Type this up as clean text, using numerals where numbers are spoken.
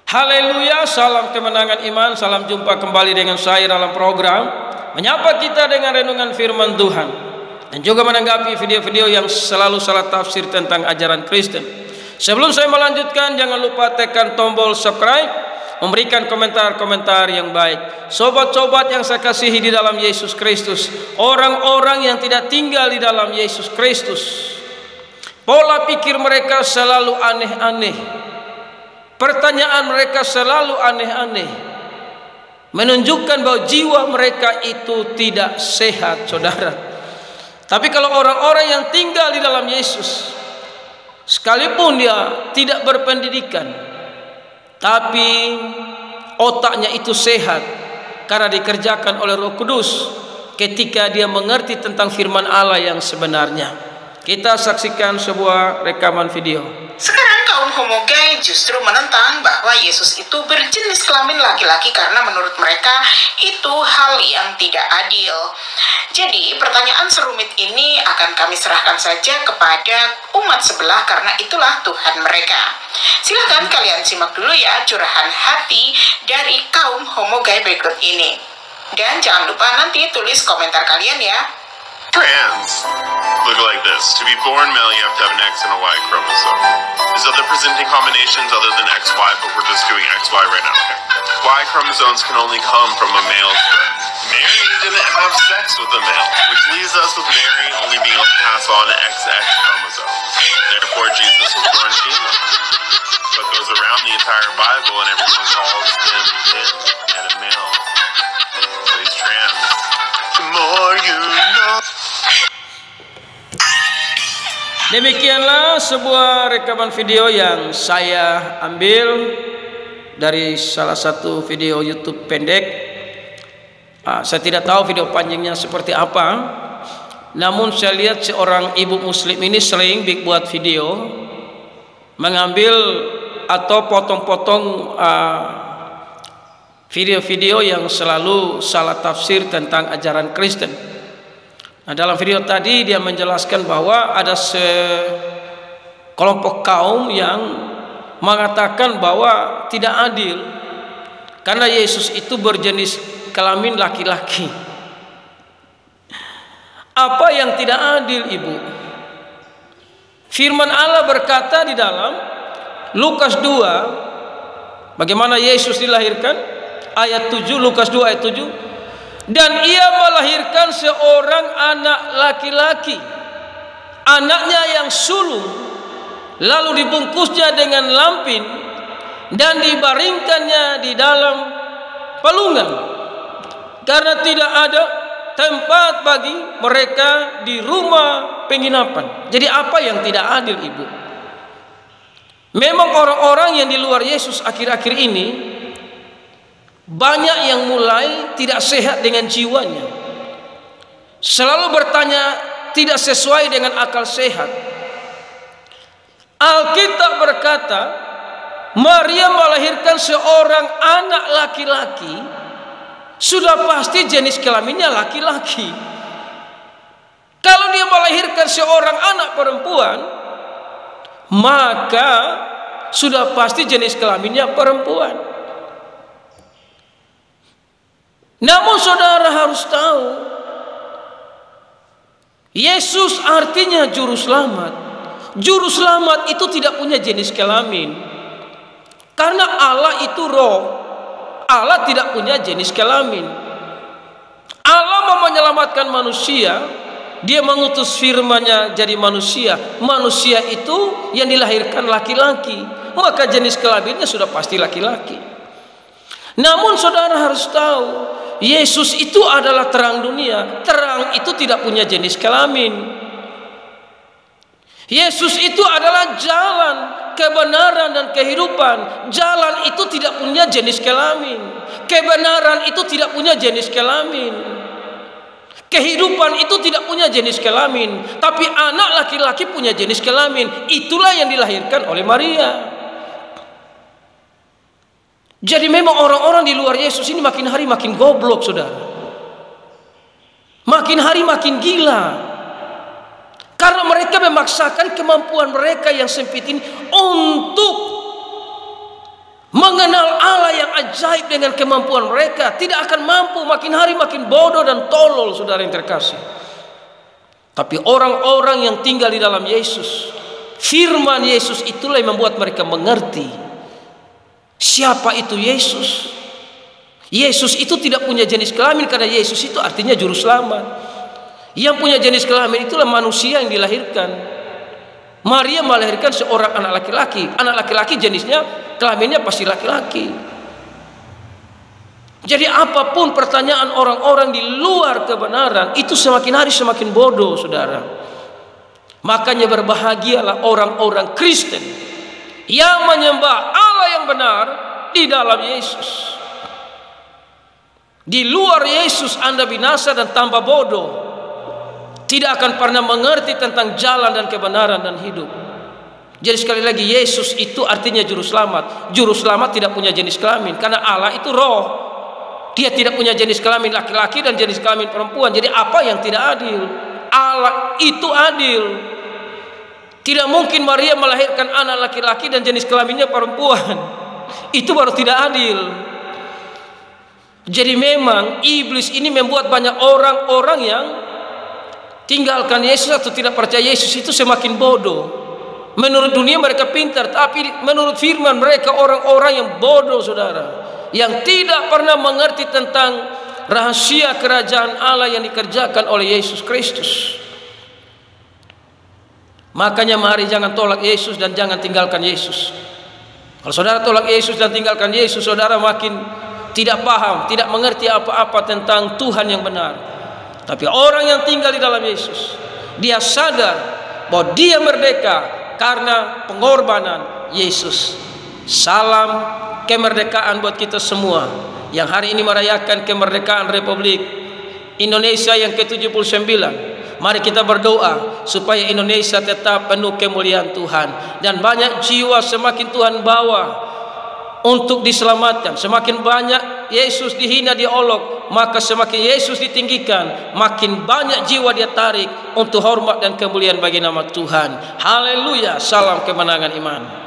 Haleluya, salam kemenangan iman, salam jumpa kembali dengan saya dalam program menyapa kita dengan renungan firman Tuhan dan juga menanggapi video-video yang selalu salah tafsir tentang ajaran Kristen. Sebelum saya melanjutkan, jangan lupa tekan tombol subscribe, memberikan komentar-komentar yang baik. Sobat-sobat yang saya kasihi di dalam Yesus Kristus, orang-orang yang tidak tinggal di dalam Yesus Kristus, pola pikir mereka selalu aneh-aneh. Pertanyaan mereka selalu aneh-aneh, menunjukkan bahwa jiwa mereka itu tidak sehat, saudara. Tapi kalau orang-orang yang tinggal di dalam Yesus, sekalipun dia tidak berpendidikan, tapi otaknya itu sehat karena dikerjakan oleh Roh Kudus ketika dia mengerti tentang firman Allah yang sebenarnya. Kita saksikan sebuah rekaman video. Sekarang kaum homogai justru menentang bahwa Yesus itu berjenis kelamin laki-laki karena menurut mereka itu hal yang tidak adil. Jadi pertanyaan serumit ini akan kami serahkan saja kepada umat sebelah karena itulah Tuhan mereka. Silakan kalian simak dulu ya curahan hati dari kaum homogai berikut ini. Dan jangan lupa nanti tulis komentar kalian ya. Trans look like this. To be born male, you have to have an X and a Y chromosome. There's other presenting combinations other than XY, but we're just doing XY right now. Okay. Y chromosomes can only come from a male sperm. Mary didn't have sex with a male, which leaves us with Mary only being able to pass on XX chromosomes. Therefore, Jesus was born female. So it goes around the entire Bible, and everyone calls him and a male. So he's trans. The more you know. Demikianlah sebuah rekaman video yang saya ambil dari salah satu video YouTube pendek. Saya tidak tahu video panjangnya seperti apa, namun saya lihat seorang ibu muslim ini sering buat video mengambil atau potong-potong video-video yang selalu salah tafsir tentang ajaran Kristen. Nah, dalam video tadi dia menjelaskan bahwa ada sekelompok kaum yang mengatakan bahwa tidak adil karena Yesus itu berjenis kelamin laki-laki. Apa yang tidak adil, Ibu? Firman Allah berkata di dalam Lukas 2, bagaimana Yesus dilahirkan, ayat 7, Lukas 2 ayat 7. Dan ia melahirkan seorang anak laki-laki, anaknya yang sulung, lalu dibungkusnya dengan lampin dan dibaringkannya di dalam palungan, karena tidak ada tempat bagi mereka di rumah penginapan. Jadi apa yang tidak adil, Ibu? Memang orang-orang yang di luar Yesus akhir-akhir ini banyak yang mulai tidak sehat dengan jiwanya, selalu bertanya tidak sesuai dengan akal sehat. Alkitab berkata Maria melahirkan seorang anak laki-laki, sudah pasti jenis kelaminnya laki-laki. Kalau dia melahirkan seorang anak perempuan, maka sudah pasti jenis kelaminnya perempuan. Namun saudara harus tahu, Yesus artinya juru selamat. Juru selamat itu tidak punya jenis kelamin, karena Allah itu roh. Allah tidak punya jenis kelamin. Allah mau menyelamatkan manusia, dia mengutus firman-Nya jadi manusia. Manusia itu yang dilahirkan laki-laki, maka jenis kelaminnya sudah pasti laki-laki. Namun saudara harus tahu, Yesus itu adalah terang dunia. Terang itu tidak punya jenis kelamin. Yesus itu adalah jalan, kebenaran dan kehidupan. Jalan itu tidak punya jenis kelamin. Kebenaran itu tidak punya jenis kelamin. Kehidupan itu tidak punya jenis kelamin. Tapi anak laki-laki punya jenis kelamin. Itulah yang dilahirkan oleh Maria. Jadi memang orang-orang di luar Yesus ini makin hari makin goblok, saudara. Makin hari makin gila. Karena mereka memaksakan kemampuan mereka yang sempit ini untuk mengenal Allah yang ajaib dengan kemampuan mereka, tidak akan mampu, makin hari makin bodoh dan tolol, saudara yang terkasih. Tapi orang-orang yang tinggal di dalam Yesus, firman Yesus itulah yang membuat mereka mengerti siapa itu Yesus. Yesus itu tidak punya jenis kelamin, karena Yesus itu artinya juru selamat. Yang punya jenis kelamin itulah manusia yang dilahirkan. Maria melahirkan seorang anak laki-laki. Anak laki-laki jenisnya, kelaminnya pasti laki-laki. Jadi apapun pertanyaan orang-orang di luar kebenaran, itu semakin hari semakin bodoh, saudara. Makanya berbahagialah orang-orang Kristen yang menyembah Allah yang benar di dalam Yesus. Di luar Yesus Anda binasa dan tambah bodoh. Tidak akan pernah mengerti tentang jalan dan kebenaran dan hidup. Jadi sekali lagi, Yesus itu artinya juru selamat. Juru selamat tidak punya jenis kelamin, karena Allah itu roh. Dia tidak punya jenis kelamin laki-laki dan jenis kelamin perempuan. Jadi apa yang tidak adil? Allah itu adil. Tidak mungkin Maria melahirkan anak laki-laki dan jenis kelaminnya perempuan. Itu baru tidak adil. Jadi memang iblis ini membuat banyak orang-orang yang tinggalkan Yesus atau tidak percaya Yesus itu semakin bodoh. Menurut dunia mereka pintar, tapi menurut firman mereka orang-orang yang bodoh, saudara, yang tidak pernah mengerti tentang rahasia kerajaan Allah yang dikerjakan oleh Yesus Kristus. Makanya mari jangan tolak Yesus dan jangan tinggalkan Yesus. Kalau saudara tolak Yesus dan tinggalkan Yesus, saudara makin tidak paham, tidak mengerti apa-apa tentang Tuhan yang benar. Tapi orang yang tinggal di dalam Yesus, dia sadar bahwa dia merdeka karena pengorbanan Yesus. Salam kemerdekaan buat kita semua yang hari ini merayakan kemerdekaan Republik Indonesia yang ke-79. Mari kita berdoa supaya Indonesia tetap penuh kemuliaan Tuhan, dan banyak jiwa semakin Tuhan bawa untuk diselamatkan. Semakin banyak Yesus dihina, diolok, maka semakin Yesus ditinggikan, makin banyak jiwa dia tarik untuk hormat dan kemuliaan bagi nama Tuhan. Haleluya. Salam kemenangan iman.